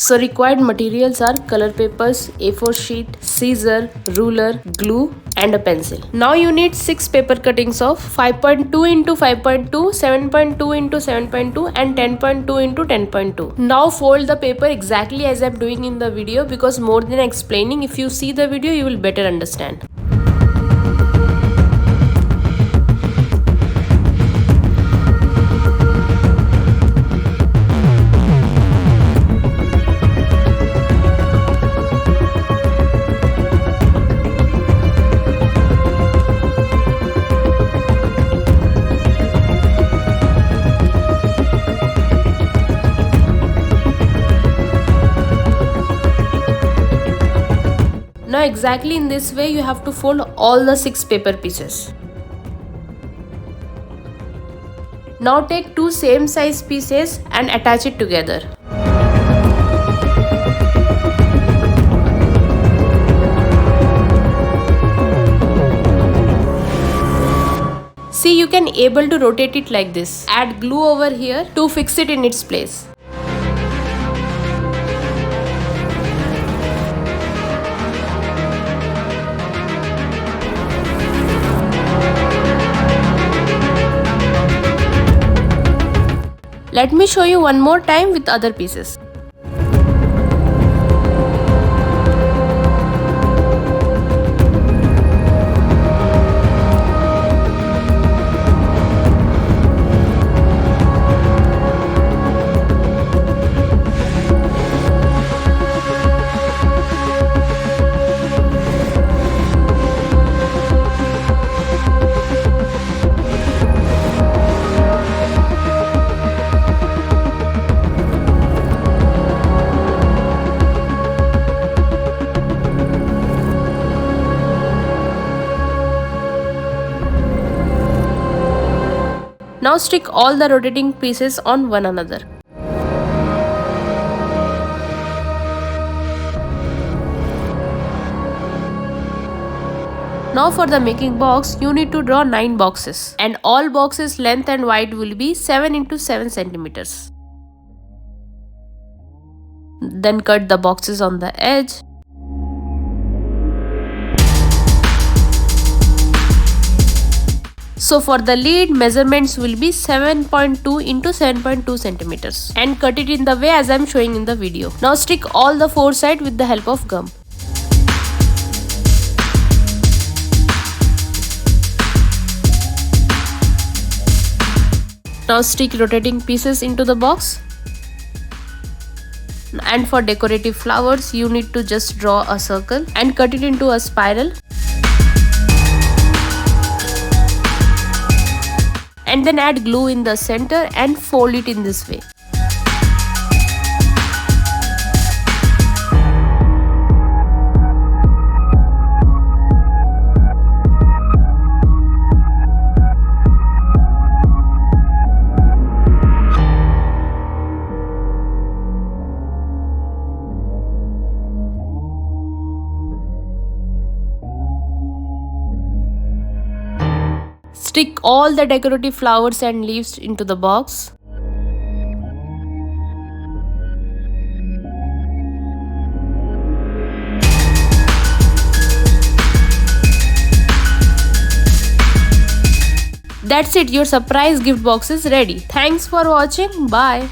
So required materials are color papers, A4 sheet, scissor, ruler, glue and a pencil. Now you need 6 paper cuttings of 5.2 into 5.2, 7.2 into 7.2 and 10.2 into 10.2. Now fold the paper exactly as I'm doing in the video, because more than explaining, if you see the video you will better understand. Now exactly in this way you have to fold all the 6 paper pieces. Now take 2 same size pieces and attach it together. See, you can able to rotate it like this. Add glue over here to fix it in its place. Let me show you one more time with other pieces. Now stick all the rotating pieces on one another. Now for the making box, you need to draw 9 boxes, and all boxes length and width will be 7 into 7 centimeters. Then cut the boxes on the edge. So for the lid, measurements will be 7.2 into 7.2 centimeters and cut it in the way as I am showing in the video. Now stick all the 4 sides with the help of gum. Now stick rotating pieces into the box. And for decorative flowers, you need to just draw a circle and cut it into a spiral. And then add glue in the center and fold it in this way. Stick all the decorative flowers and leaves into the box. That's it, your surprise gift box is ready. Thanks for watching. Bye.